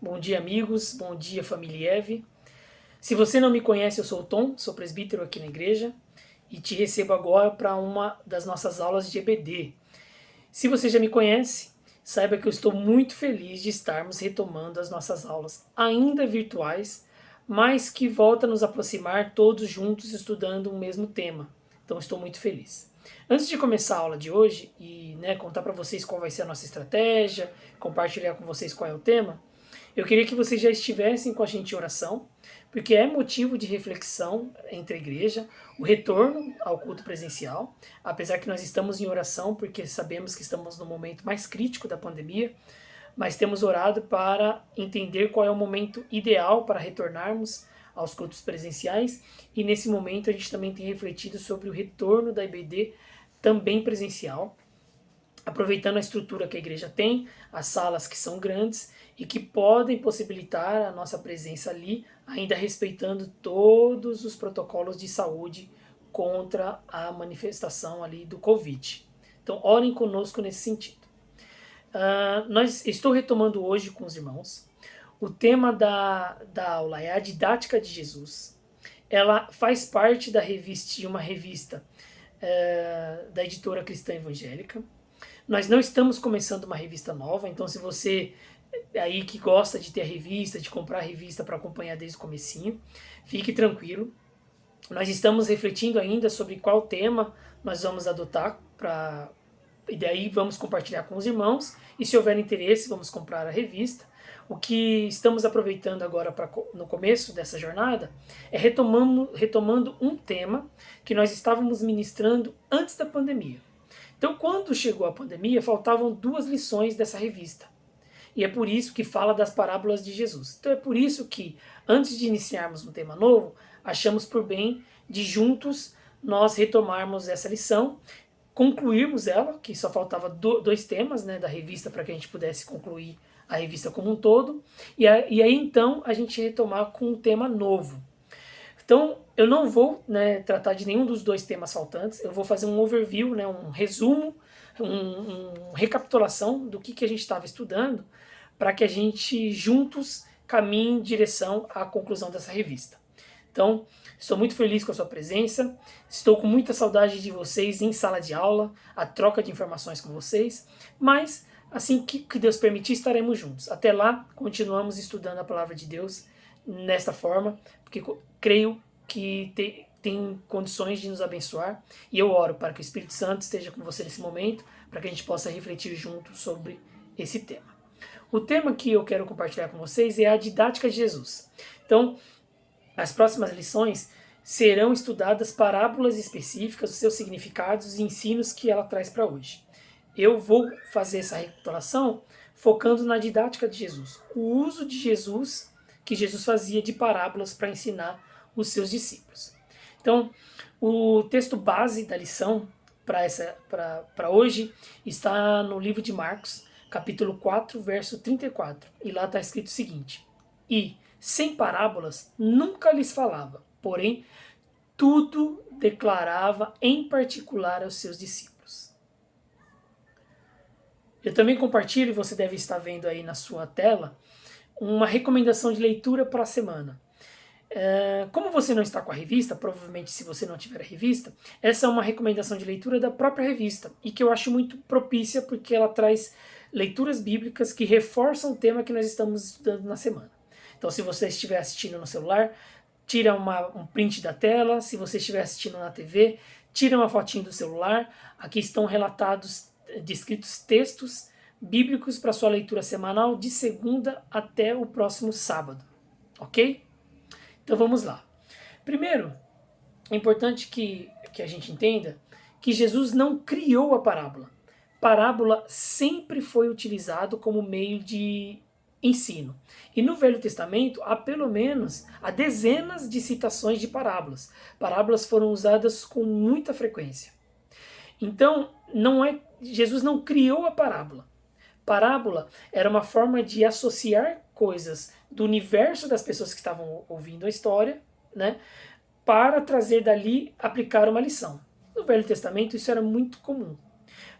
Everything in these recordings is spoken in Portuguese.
Bom dia, amigos. Bom dia, família Eve. Se você não me conhece, eu sou o Tom, sou presbítero aqui na igreja e te recebo agora para uma das nossas aulas de EBD. Se você já me conhece, saiba que eu estou muito feliz de estarmos retomando as nossas aulas, ainda virtuais, mas que volta a nos aproximar todos juntos estudando um mesmo tema. Então estou muito feliz. Antes de começar a aula de hoje e contar para vocês qual vai ser a nossa estratégia, compartilhar com vocês qual é o tema, eu queria que vocês já estivessem com a gente em oração, porque é motivo de reflexão entre a igreja, o retorno ao culto presencial, apesar que nós estamos em oração, porque sabemos que estamos no momento mais crítico da pandemia, mas temos orado para entender qual é o momento ideal para retornarmos aos cultos presenciais, e nesse momento a gente também tem refletido sobre o retorno da IBD também presencial, aproveitando a estrutura que a igreja tem, as salas que são grandes e que podem possibilitar a nossa presença ali, ainda respeitando todos os protocolos de saúde contra a manifestação ali do Covid. Então, orem conosco nesse sentido. Estou retomando hoje com os irmãos. O tema da aula é a didática de Jesus. Ela faz parte da revista, uma revista da editora Cristã Evangélica. Nós não estamos começando uma revista nova, então se você aí que gosta de ter a revista, de comprar a revista para acompanhar desde o comecinho, fique tranquilo. Nós estamos refletindo ainda sobre qual tema nós vamos adotar e daí vamos compartilhar com os irmãos, e se houver interesse, vamos comprar a revista. O que estamos aproveitando agora no começo dessa jornada é retomando um tema que nós estávamos ministrando antes da pandemia. Então, quando chegou a pandemia, faltavam 2 lições dessa revista. E é por isso que fala das parábolas de Jesus. Então é por isso que, antes de iniciarmos um tema novo, achamos por bem de juntos nós retomarmos essa lição, concluirmos ela, que só faltava 2 temas da revista para que a gente pudesse concluir a revista como um todo, e aí então a gente retomar com um tema novo. Então, eu não vou tratar de nenhum dos 2 temas faltantes, eu vou fazer um overview, um resumo, uma recapitulação do que a gente estava estudando, para que a gente juntos caminhe em direção à conclusão dessa revista. Então, estou muito feliz com a sua presença, estou com muita saudade de vocês em sala de aula, a troca de informações com vocês, mas assim que Deus permitir, estaremos juntos. Até lá, continuamos estudando a palavra de Deus nesta forma, porque creio que tem condições de nos abençoar, e eu oro para que o Espírito Santo esteja com você nesse momento, para que a gente possa refletir junto sobre esse tema. O tema que eu quero compartilhar com vocês é a didática de Jesus. Então, as próximas lições serão estudadas parábolas específicas, os seus significados e ensinos que ela traz para hoje. Eu vou fazer essa recapitulação focando na didática de Jesus, o uso de Jesus, que Jesus fazia de parábolas para ensinar os seus discípulos. Então, o texto base da lição para hoje está no livro de Marcos, capítulo 4, verso 34. E lá está escrito o seguinte: E, sem parábolas, nunca lhes falava, porém, tudo declarava em particular aos seus discípulos. Eu também compartilho, e você deve estar vendo aí na sua tela, uma recomendação de leitura para a semana. Como você não está com a revista, provavelmente se você não tiver a revista, essa é uma recomendação de leitura da própria revista e que eu acho muito propícia porque ela traz leituras bíblicas que reforçam o tema que nós estamos estudando na semana. Então, se você estiver assistindo no celular, tira um print da tela. Se você estiver assistindo na TV, tira uma fotinho do celular. Aqui estão descritos textos bíblicos para sua leitura semanal de segunda até o próximo sábado, ok? Então vamos lá. Primeiro, é importante que a gente entenda que Jesus não criou a parábola. Parábola sempre foi utilizado como meio de ensino. E no Velho Testamento há dezenas de citações de parábolas. Parábolas foram usadas com muita frequência. Então, Jesus não criou a parábola. Parábola era uma forma de associar coisas do universo das pessoas que estavam ouvindo a história, para trazer dali, aplicar uma lição. No Velho Testamento isso era muito comum.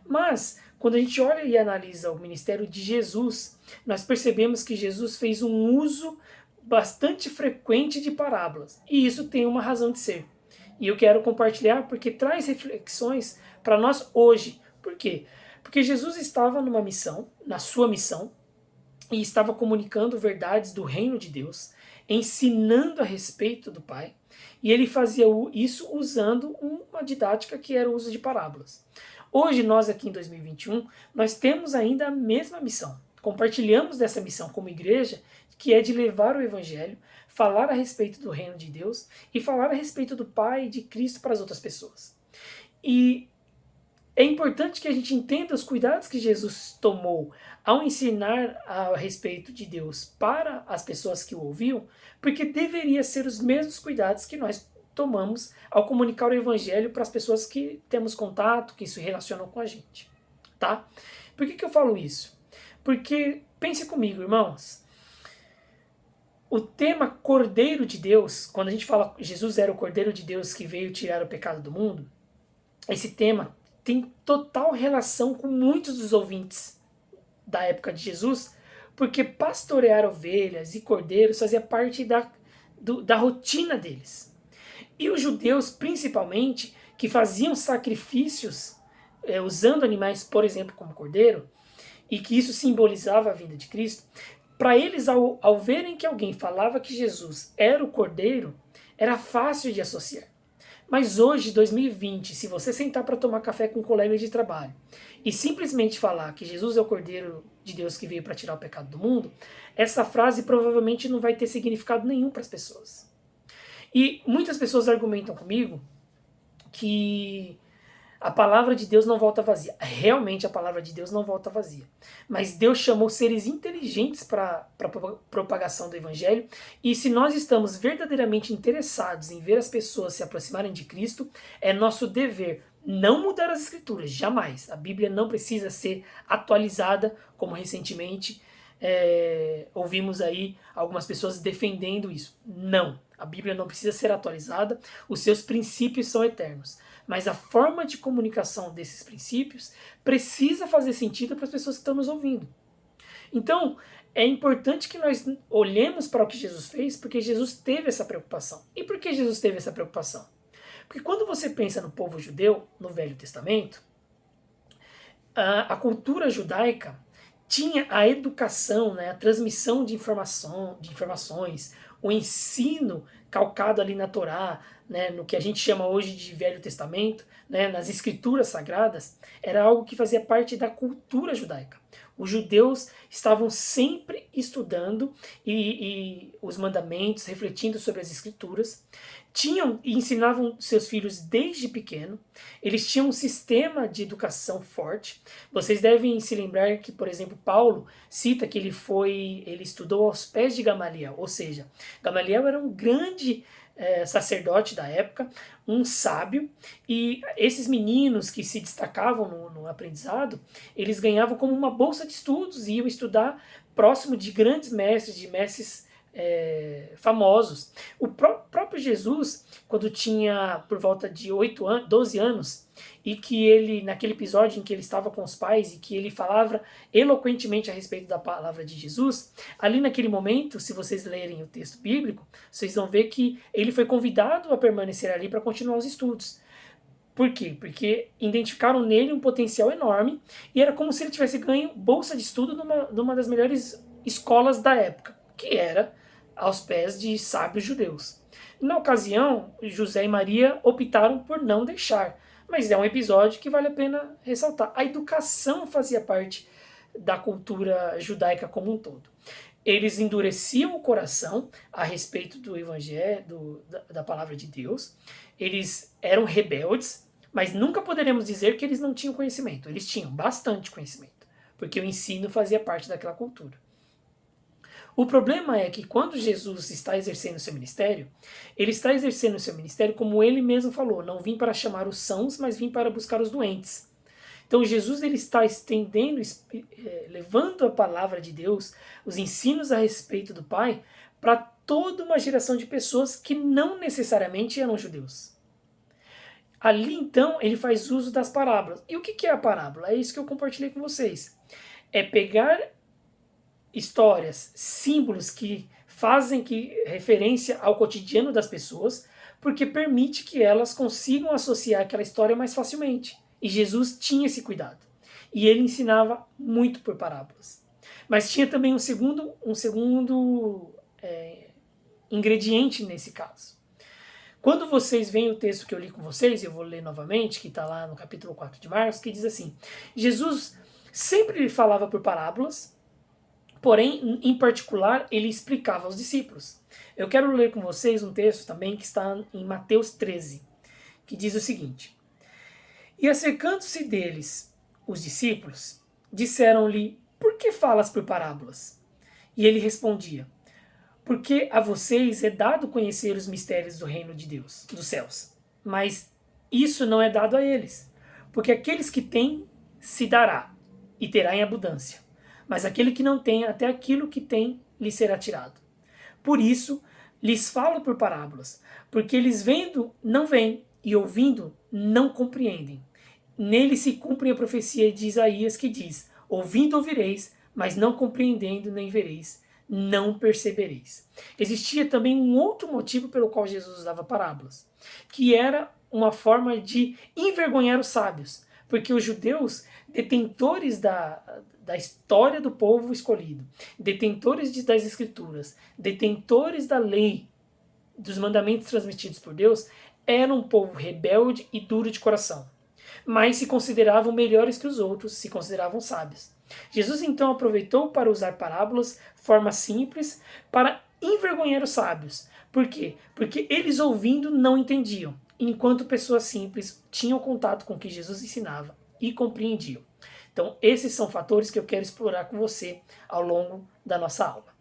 Mas, quando a gente olha e analisa o ministério de Jesus, nós percebemos que Jesus fez um uso bastante frequente de parábolas. E isso tem uma razão de ser. E eu quero compartilhar porque traz reflexões para nós hoje. Por quê? Porque Jesus estava numa missão, na sua missão, e estava comunicando verdades do reino de Deus, ensinando a respeito do Pai, e ele fazia isso usando uma didática que era o uso de parábolas. Hoje, nós aqui em 2021, nós temos ainda a mesma missão. Compartilhamos dessa missão como igreja, que é de levar o evangelho, falar a respeito do reino de Deus e falar a respeito do Pai e de Cristo para as outras pessoas. E é importante que a gente entenda os cuidados que Jesus tomou ao ensinar a respeito de Deus para as pessoas que o ouviam, porque deveria ser os mesmos cuidados que nós tomamos ao comunicar o evangelho para as pessoas que temos contato, que se relacionam com a gente, tá? Por que eu falo isso? Porque, pense comigo, irmãos, o tema Cordeiro de Deus, quando a gente fala Jesus era o Cordeiro de Deus que veio tirar o pecado do mundo, esse tema tem total relação com muitos dos ouvintes da época de Jesus, porque pastorear ovelhas e cordeiros fazia parte da rotina deles. E os judeus, principalmente, que faziam sacrifícios usando animais, por exemplo, como cordeiro, e que isso simbolizava a vinda de Cristo, para eles, ao verem que alguém falava que Jesus era o cordeiro, era fácil de associar. Mas hoje, 2020, se você sentar para tomar café com um colega de trabalho e simplesmente falar que Jesus é o Cordeiro de Deus que veio para tirar o pecado do mundo, essa frase provavelmente não vai ter significado nenhum para as pessoas. E muitas pessoas argumentam comigo que a palavra de Deus não volta vazia. Realmente a palavra de Deus não volta vazia. Mas Deus chamou seres inteligentes para a propagação do evangelho. E se nós estamos verdadeiramente interessados em ver as pessoas se aproximarem de Cristo, é nosso dever não mudar as escrituras, jamais. A Bíblia não precisa ser atualizada, como recentemente ouvimos aí algumas pessoas defendendo isso. Não, a Bíblia não precisa ser atualizada, os seus princípios são eternos. Mas a forma de comunicação desses princípios precisa fazer sentido para as pessoas que estão nos ouvindo. Então, é importante que nós olhemos para o que Jesus fez, porque Jesus teve essa preocupação. E por que Jesus teve essa preocupação? Porque quando você pensa no povo judeu, no Velho Testamento, a cultura judaica tinha a educação, né, a transmissão de informações, o ensino calcado ali na Torá, né, no que a gente chama hoje de Velho Testamento, né, nas escrituras sagradas, era algo que fazia parte da cultura judaica. Os judeus estavam sempre estudando e os mandamentos, refletindo sobre as escrituras, tinham e ensinavam seus filhos desde pequeno, eles tinham um sistema de educação forte. Vocês devem se lembrar que, por exemplo, Paulo cita que ele estudou aos pés de Gamaliel, ou seja, Gamaliel era um grande sacerdote da época, um sábio, e esses meninos que se destacavam no aprendizado, eles ganhavam como uma bolsa de estudos e iam estudar próximo de grandes mestres, de mestres famosos. O próprio Jesus, quando tinha por volta de 12 anos, e que ele, naquele episódio em que ele estava com os pais e que ele falava eloquentemente a respeito da palavra de Jesus, ali naquele momento, se vocês lerem o texto bíblico, vocês vão ver que ele foi convidado a permanecer ali para continuar os estudos. Por quê? Porque identificaram nele um potencial enorme e era como se ele tivesse ganho bolsa de estudo numa das melhores escolas da época, que era aos pés de sábios judeus. Na ocasião, José e Maria optaram por não deixar, mas é um episódio que vale a pena ressaltar. A educação fazia parte da cultura judaica como um todo. Eles endureciam o coração a respeito do evangelho, da palavra de Deus. Eles eram rebeldes, mas nunca poderemos dizer que eles não tinham conhecimento. Eles tinham bastante conhecimento, porque o ensino fazia parte daquela cultura. O problema é que quando Jesus está exercendo seu ministério, ele está exercendo seu ministério como ele mesmo falou, não vim para chamar os sãos, mas vim para buscar os doentes. Então Jesus ele está estendendo, levando a palavra de Deus, os ensinos a respeito do Pai, para toda uma geração de pessoas que não necessariamente eram judeus. Ali, então, ele faz uso das parábolas. E o que é a parábola? É isso que eu compartilhei com vocês. É pegar histórias, símbolos que fazem referência ao cotidiano das pessoas, porque permite que elas consigam associar aquela história mais facilmente. E Jesus tinha esse cuidado. E ele ensinava muito por parábolas. Mas tinha também um segundo ingrediente nesse caso. Quando vocês veem o texto que eu li com vocês, eu vou ler novamente, que está lá no capítulo 4 de Marcos, que diz assim: Jesus sempre falava por parábolas, porém, em particular, ele explicava aos discípulos. Eu quero ler com vocês um texto também que está em Mateus 13, que diz o seguinte: E acercando-se deles, os discípulos, disseram-lhe: Por que falas por parábolas? E ele respondia: Porque a vocês é dado conhecer os mistérios do reino de Deus, dos céus. Mas isso não é dado a eles. Porque aqueles que têm, se dará, e terá em abundância. Mas aquele que não tem, até aquilo que tem, lhe será tirado. Por isso, lhes falo por parábolas. Porque eles vendo, não veem, e ouvindo, não compreendem. Nele se cumpre a profecia de Isaías que diz: Ouvindo ouvireis, mas não compreendendo nem vereis, não percebereis. Existia também um outro motivo pelo qual Jesus usava parábolas, que era uma forma de envergonhar os sábios, porque os judeus, detentores da história do povo escolhido, detentores das escrituras, detentores da lei, dos mandamentos transmitidos por Deus, eram um povo rebelde e duro de coração, mas se consideravam melhores que os outros, se consideravam sábios. Jesus então aproveitou para usar parábolas, forma simples, para envergonhar os sábios. Por quê? Porque eles ouvindo não entendiam, enquanto pessoas simples tinham contato com o que Jesus ensinava e compreendiam. Então, esses são fatores que eu quero explorar com você ao longo da nossa aula.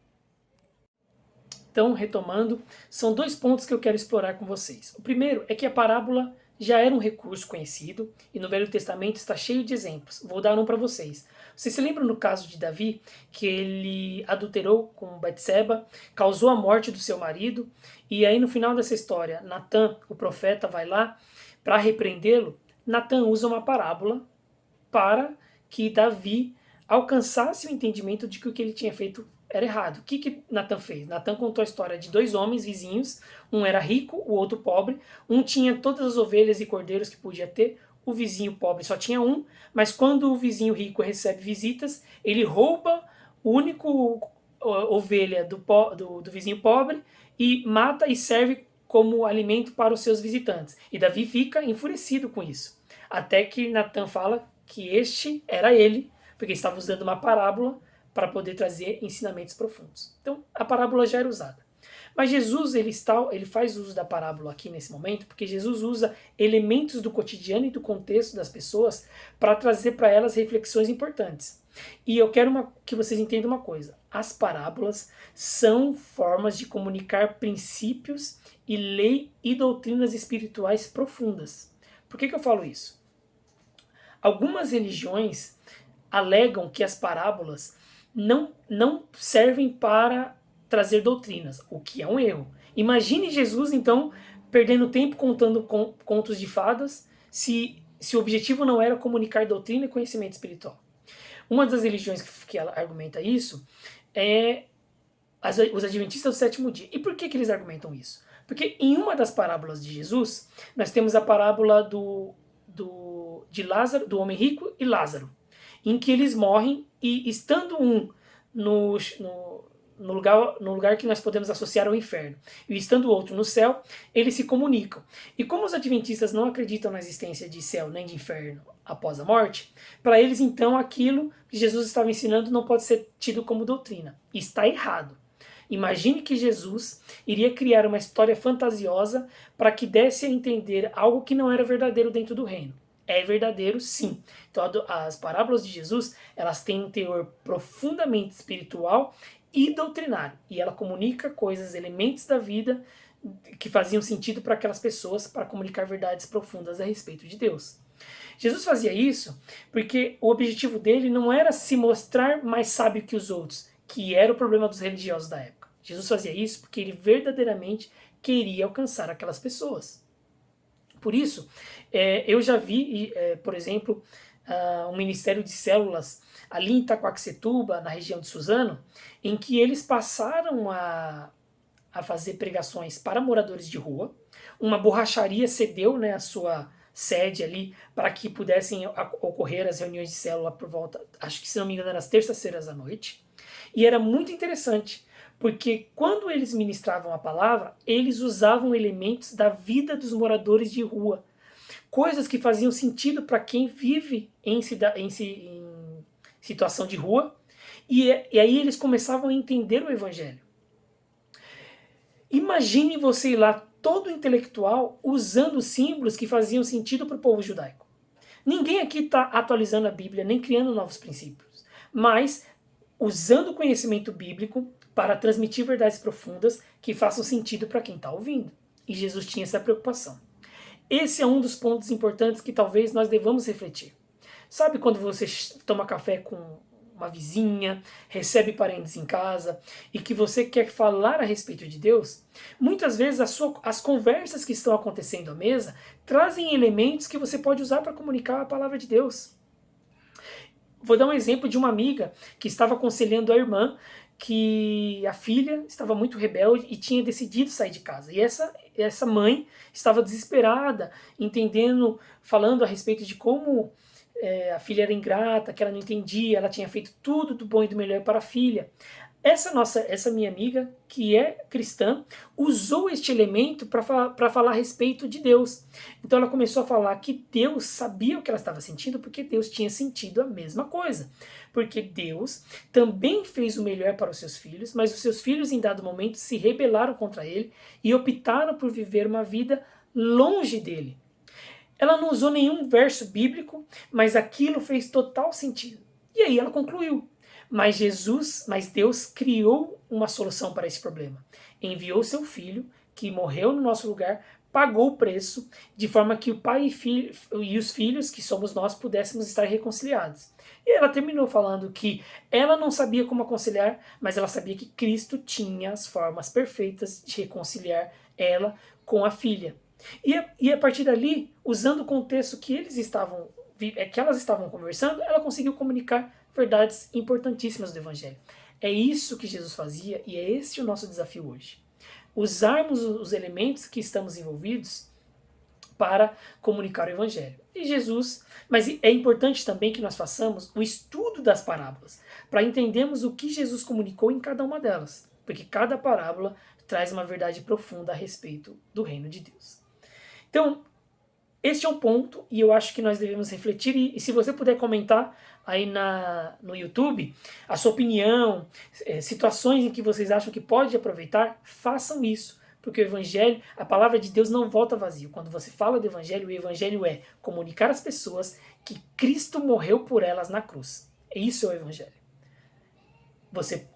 Então, retomando, são 2 pontos que eu quero explorar com vocês. O primeiro é que a parábola já era um recurso conhecido e no Velho Testamento está cheio de exemplos. Vou dar um para vocês. Vocês se lembram no caso de Davi, que ele adulterou com Batseba, causou a morte do seu marido, e aí no final dessa história, Natan, o profeta, vai lá para repreendê-lo. Natan usa uma parábola para que Davi alcançasse o entendimento de que o que ele tinha feito era errado. O que Natan fez? Natan contou a história de 2 homens vizinhos, um era rico, o outro pobre, um tinha todas as ovelhas e cordeiros que podia ter, o vizinho pobre só tinha um, mas quando o vizinho rico recebe visitas, ele rouba o único ovelha do vizinho pobre e mata e serve como alimento para os seus visitantes. E Davi fica enfurecido com isso. Até que Natan fala que este era ele, porque estava usando uma parábola para poder trazer ensinamentos profundos. Então, a parábola já era usada. Mas Jesus ele faz uso da parábola aqui nesse momento, porque Jesus usa elementos do cotidiano e do contexto das pessoas para trazer para elas reflexões importantes. E eu quero que vocês entendam uma coisa: as parábolas são formas de comunicar princípios e lei e doutrinas espirituais profundas. Por que eu falo isso? Algumas religiões alegam que as parábolas não servem para trazer doutrinas, o que é um erro. Imagine Jesus, então, perdendo tempo contando contos de fadas, se o objetivo não era comunicar doutrina e conhecimento espiritual. Uma das religiões que ela argumenta isso é os adventistas do 7º dia. E por que eles argumentam isso? Porque em uma das parábolas de Jesus, nós temos a parábola de Lázaro, do homem rico e Lázaro, em que eles morrem e, estando um no lugar que nós podemos associar ao inferno, e estando o outro no céu, eles se comunicam. E como os adventistas não acreditam na existência de céu nem de inferno após a morte, para eles então aquilo que Jesus estava ensinando não pode ser tido como doutrina. E está errado. Imagine que Jesus iria criar uma história fantasiosa para que desse a entender algo que não era verdadeiro dentro do reino. É verdadeiro, sim. Então, as parábolas de Jesus, elas têm um teor profundamente espiritual e doutrinário. E ela comunica coisas, elementos da vida que faziam sentido para aquelas pessoas, para comunicar verdades profundas a respeito de Deus. Jesus fazia isso porque o objetivo dele não era se mostrar mais sábio que os outros, que era o problema dos religiosos da época. Jesus fazia isso porque ele verdadeiramente queria alcançar aquelas pessoas. Por isso, eu já vi, por exemplo, um ministério de células ali em Itaquaquecetuba, na região de Suzano, em que eles passaram a fazer pregações para moradores de rua. Uma borracharia cedeu, né, a sua sede ali para que pudessem ocorrer as reuniões de célula por volta, acho que se não me engano, era às terças-feiras à noite. E era muito interessante, porque quando eles ministravam a palavra, eles usavam elementos da vida dos moradores de rua, coisas que faziam sentido para quem vive em situação de rua, e aí eles começavam a entender o evangelho. Imagine você ir lá todo intelectual usando símbolos que faziam sentido para o povo judaico. Ninguém aqui está atualizando a Bíblia, nem criando novos princípios, mas usando o conhecimento bíblico para transmitir verdades profundas que façam sentido para quem está ouvindo. E Jesus tinha essa preocupação. Esse é um dos pontos importantes que talvez nós devamos refletir. Sabe quando você toma café com uma vizinha, recebe parentes em casa e que você quer falar a respeito de Deus? Muitas vezes as conversas que estão acontecendo à mesa trazem elementos que você pode usar para comunicar a palavra de Deus. Vou dar um exemplo de uma amiga que estava aconselhando a irmã que a filha estava muito rebelde e tinha decidido sair de casa. E essa mãe estava desesperada, entendendo, falando a respeito de como a filha era ingrata, que ela não entendia, ela tinha feito tudo do bom e do melhor para a filha. Essa minha amiga, que é cristã, usou este elemento para falar a respeito de Deus. Então ela começou a falar que Deus sabia o que ela estava sentindo, porque Deus tinha sentido a mesma coisa. Porque Deus também fez o melhor para os seus filhos, mas os seus filhos em dado momento se rebelaram contra ele e optaram por viver uma vida longe dele. Ela não usou nenhum verso bíblico, mas aquilo fez total sentido. E aí ela concluiu. Mas Deus criou uma solução para esse problema. Enviou seu filho, que morreu no nosso lugar, pagou o preço, de forma que o pai e os filhos, que somos nós, pudéssemos estar reconciliados. E ela terminou falando que ela não sabia como aconselhar, mas ela sabia que Cristo tinha as formas perfeitas de reconciliar ela com a filha. E a partir dali, usando o contexto que elas estavam conversando, ela conseguiu comunicar verdades importantíssimas do Evangelho. É isso que Jesus fazia e é esse o nosso desafio hoje. Usarmos os elementos que estamos envolvidos para comunicar o Evangelho. E Jesus, mas é importante também que nós façamos o estudo das parábolas, para entendermos o que Jesus comunicou em cada uma delas, porque cada parábola traz uma verdade profunda a respeito do reino de Deus. Então, este é um ponto e eu acho que nós devemos refletir e se você puder comentar aí no YouTube a sua opinião, situações em que vocês acham que pode aproveitar, façam isso, porque o Evangelho, a palavra de Deus não volta vazio. Quando você fala do Evangelho, o Evangelho é comunicar às pessoas que Cristo morreu por elas na cruz. Isso é o Evangelho. Você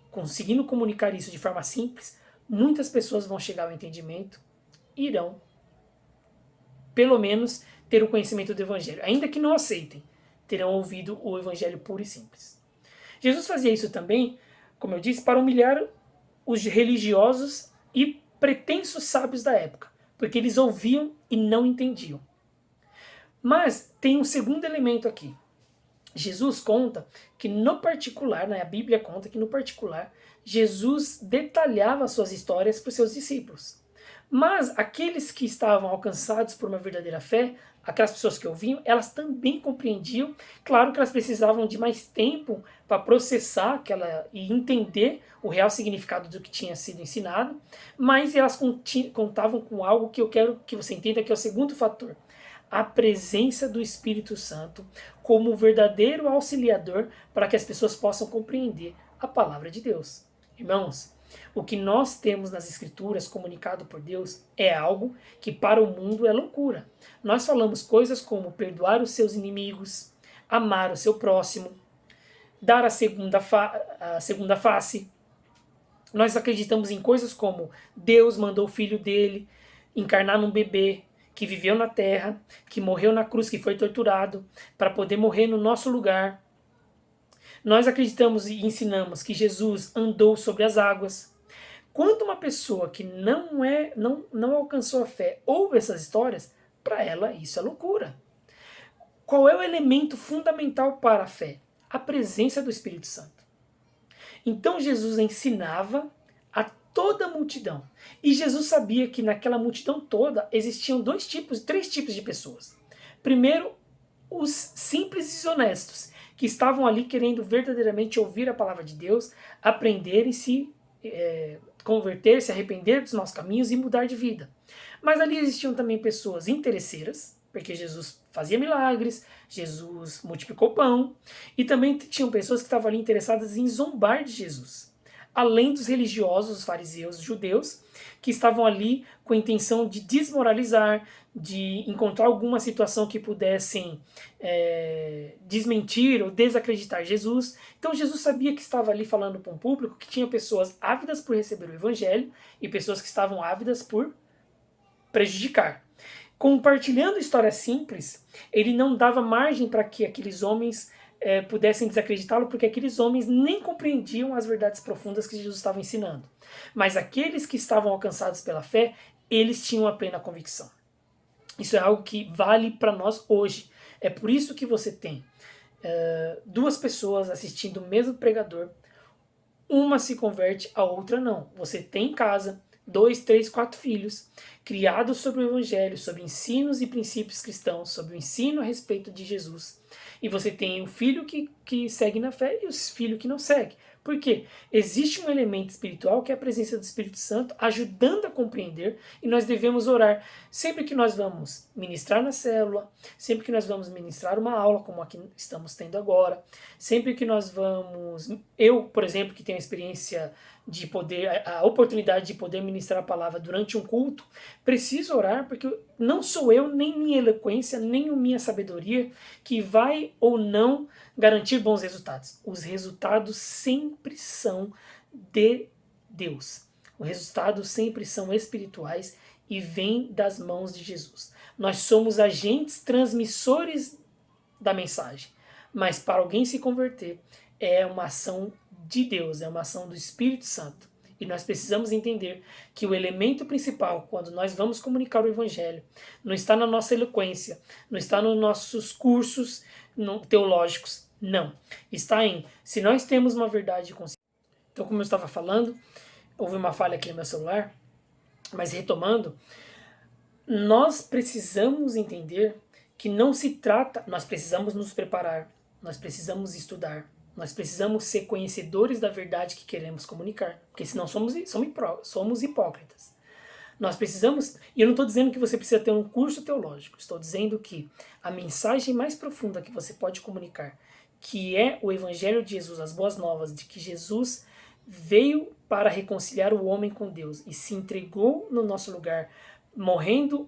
conseguindo comunicar isso de forma simples, muitas pessoas vão chegar ao entendimento e irão pelo menos ter o conhecimento do Evangelho. Ainda que não aceitem, terão ouvido o Evangelho puro e simples. Jesus fazia isso também, como eu disse, para humilhar os religiosos e pretensos sábios da época, porque eles ouviam e não entendiam. Mas tem um segundo elemento aqui. Jesus conta que no particular, a Bíblia conta que no particular, Jesus detalhava suas histórias para os seus discípulos. Mas aqueles que estavam alcançados por uma verdadeira fé, aquelas pessoas que ouviam, elas também compreendiam. Claro que elas precisavam de mais tempo para processar e entender o real significado do que tinha sido ensinado, mas elas contavam com algo que eu quero que você entenda, que é o segundo fator. A presença do Espírito Santo como o verdadeiro auxiliador para que as pessoas possam compreender a palavra de Deus. Irmãos, o que nós temos nas Escrituras comunicado por Deus é algo que para o mundo é loucura. Nós falamos coisas como perdoar os seus inimigos, amar o seu próximo, dar a segunda face. Nós acreditamos em coisas como Deus mandou o filho dele encarnar num bebê que viveu na terra, que morreu na cruz, que foi torturado, para poder morrer no nosso lugar. Nós acreditamos e ensinamos que Jesus andou sobre as águas. Quando uma pessoa que não alcançou a fé ouve essas histórias, Para ela, isso é loucura. Qual é o elemento fundamental para a fé? A presença do Espírito Santo. Então Jesus ensinava a toda a multidão. E Jesus sabia que naquela multidão toda existiam três tipos de pessoas. Primeiro, os simples e honestos, que estavam ali querendo verdadeiramente ouvir a palavra de Deus, aprender e se converter, se arrepender dos nossos caminhos e mudar de vida. Mas ali existiam também pessoas interesseiras, porque Jesus fazia milagres, Jesus multiplicou pão, e também tinham pessoas que estavam ali interessadas em zombar de Jesus. Além dos religiosos, os fariseus, os judeus, que estavam ali com a intenção de desmoralizar, de encontrar alguma situação que pudessem desmentir ou desacreditar Jesus. Então Jesus sabia que estava ali falando para um público que tinha pessoas ávidas por receber o evangelho e pessoas que estavam ávidas por prejudicar. Compartilhando histórias simples, ele não dava margem para que aqueles homens pudessem desacreditá-lo, porque aqueles homens nem compreendiam as verdades profundas que Jesus estava ensinando. Mas aqueles que estavam alcançados pela fé, eles tinham a plena convicção. Isso é algo que vale para nós hoje. É por isso que você tem duas pessoas assistindo o mesmo pregador, uma se converte, a outra não. Você tem em casa 2, 3, 4 filhos, criados sobre o Evangelho, sobre ensinos e princípios cristãos, sobre o ensino a respeito de Jesus. E você tem o filho que segue na fé e o filho que não segue. Por quê? Existe um elemento espiritual que é a presença do Espírito Santo ajudando a compreender, e nós devemos orar. Sempre que nós vamos ministrar na célula, sempre que nós vamos ministrar uma aula, como a que estamos tendo agora, sempre que nós vamos... Eu, por exemplo, que tenho a experiência de poder, a oportunidade de poder ministrar a palavra durante um culto, preciso orar, porque não sou eu, nem minha eloquência, nem minha sabedoria que vai ou não garantir bons resultados. Os resultados sempre são de Deus. Os resultados sempre são espirituais e vêm das mãos de Jesus. Nós somos agentes transmissores da mensagem, mas para alguém se converter é uma ação de Deus, é uma ação do Espírito Santo. E nós precisamos entender que o elemento principal, quando nós vamos comunicar o Evangelho, não está na nossa eloquência, não está nos nossos cursos teológicos, não. Está se nós temos uma verdade consciente. Então, como eu estava falando, houve uma falha aqui no meu celular, mas retomando, nós precisamos entender que não se trata, nós precisamos nos preparar, nós precisamos estudar, nós precisamos ser conhecedores da verdade que queremos comunicar, porque senão somos hipócritas. Nós precisamos, e eu não estou dizendo que você precisa ter um curso teológico, estou dizendo que a mensagem mais profunda que você pode comunicar, que é o Evangelho de Jesus, as boas novas, de que Jesus veio para reconciliar o homem com Deus e se entregou no nosso lugar, morrendo,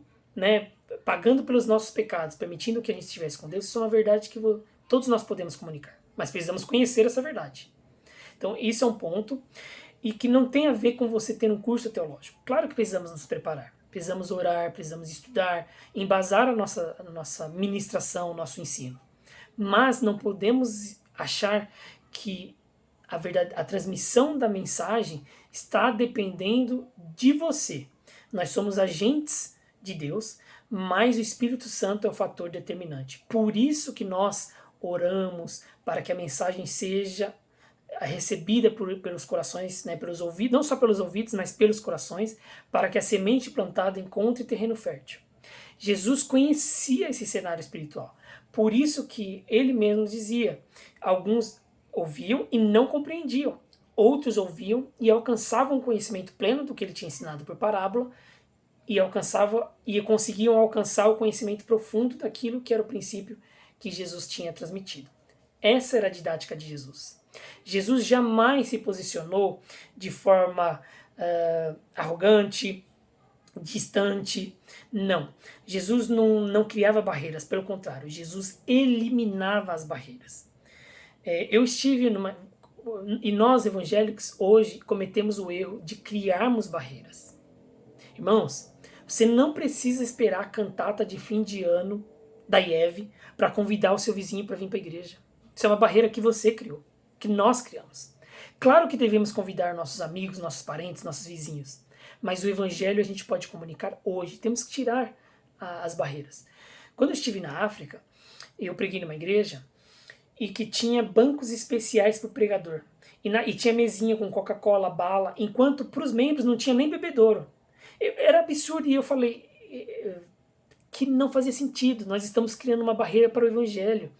pagando pelos nossos pecados, permitindo que a gente estivesse com Deus, isso é uma verdade que todos nós podemos comunicar. Mas precisamos conhecer essa verdade. Então, isso é um ponto, e que não tem a ver com você ter um curso teológico. Claro que precisamos nos preparar, precisamos orar, precisamos estudar, embasar a nossa ministração, o nosso ensino. Mas não podemos achar que a transmissão da mensagem está dependendo de você. Nós somos agentes de Deus, mas o Espírito Santo é o fator determinante. Por isso que nós oramos para que a mensagem seja recebida pelos corações, pelos ouvidos, não só pelos ouvidos, mas pelos corações, para que a semente plantada encontre terreno fértil. Jesus conhecia esse cenário espiritual. Por isso que ele mesmo dizia, alguns ouviam e não compreendiam, outros ouviam e alcançavam o conhecimento pleno do que ele tinha ensinado por parábola e conseguiam alcançar o conhecimento profundo daquilo que era o princípio que Jesus tinha transmitido. Essa era a didática de Jesus. Jesus jamais se posicionou de forma arrogante, distante, não. Jesus não criava barreiras, pelo contrário, Jesus eliminava as barreiras. Eu estive e nós evangélicos hoje cometemos o erro de criarmos barreiras. Irmãos, você não precisa esperar a cantata de fim de ano da IEV para convidar o seu vizinho para vir para a igreja. Isso é uma barreira que você criou, que nós criamos. Claro que devemos convidar nossos amigos, nossos parentes, nossos vizinhos, mas o evangelho a gente pode comunicar hoje. Temos que tirar as barreiras. Quando eu estive na África, eu preguei numa igreja e que tinha bancos especiais para o pregador. E tinha mesinha com Coca-Cola, bala, enquanto para os membros não tinha nem bebedouro. Era absurdo, e eu falei que não fazia sentido. Nós estamos criando uma barreira para o evangelho.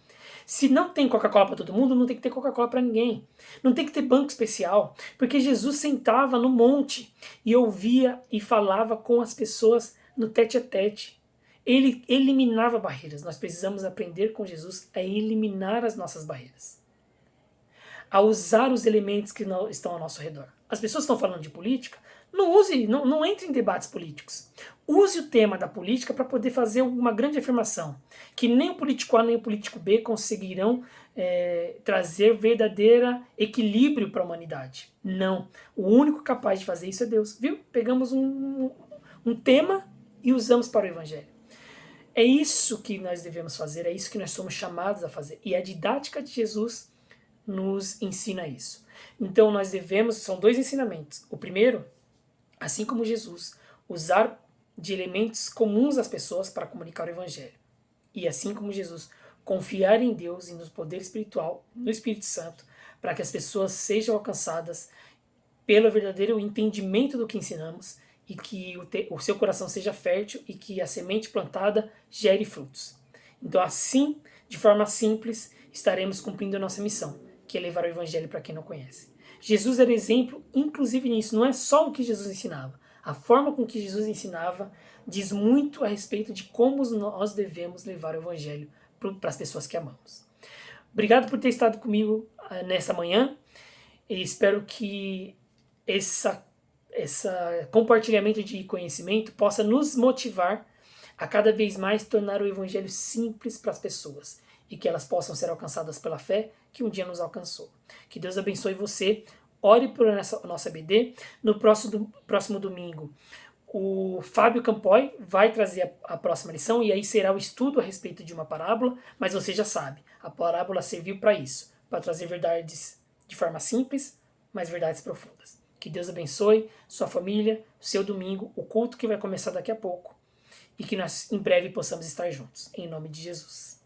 Se não tem Coca-Cola para todo mundo, não tem que ter Coca-Cola para ninguém. Não tem que ter banco especial, porque Jesus sentava no monte e ouvia e falava com as pessoas no tete a tete. Ele eliminava barreiras. Nós precisamos aprender com Jesus a eliminar as nossas barreiras, a usar os elementos que estão ao nosso redor. As pessoas estão falando de política, não entre em debates políticos. Use o tema da política para poder fazer uma grande afirmação, que nem o político A nem o político B conseguirão trazer verdadeiro equilíbrio para a humanidade. Não. O único capaz de fazer isso é Deus. Viu? Pegamos um tema e usamos para o evangelho. É isso que nós devemos fazer, é isso que nós somos chamados a fazer. E a didática de Jesus nos ensina isso. Então nós devemos, são dois ensinamentos. O primeiro, assim como Jesus, usar de elementos comuns às pessoas para comunicar o evangelho. E assim como Jesus, confiar em Deus e no poder espiritual, no Espírito Santo, para que as pessoas sejam alcançadas pelo verdadeiro entendimento do que ensinamos e que o seu coração seja fértil e que a semente plantada gere frutos. Então assim, de forma simples, estaremos cumprindo a nossa missão, que é levar o evangelho para quem não conhece. Jesus era exemplo, inclusive nisso, não é só o que Jesus ensinava. A forma com que Jesus ensinava diz muito a respeito de como nós devemos levar o evangelho para as pessoas que amamos. Obrigado por ter estado comigo nesta manhã e espero que esse compartilhamento de conhecimento possa nos motivar a cada vez mais tornar o evangelho simples para as pessoas e que elas possam ser alcançadas pela fé que um dia nos alcançou. Que Deus abençoe você. Ore por nossa BD. No próximo domingo, o Fábio Campoy vai trazer a próxima lição e aí será o estudo a respeito de uma parábola, mas você já sabe, a parábola serviu para isso, para trazer verdades de forma simples, mas verdades profundas. Que Deus abençoe sua família, seu domingo, o culto que vai começar daqui a pouco e que nós em breve possamos estar juntos. Em nome de Jesus.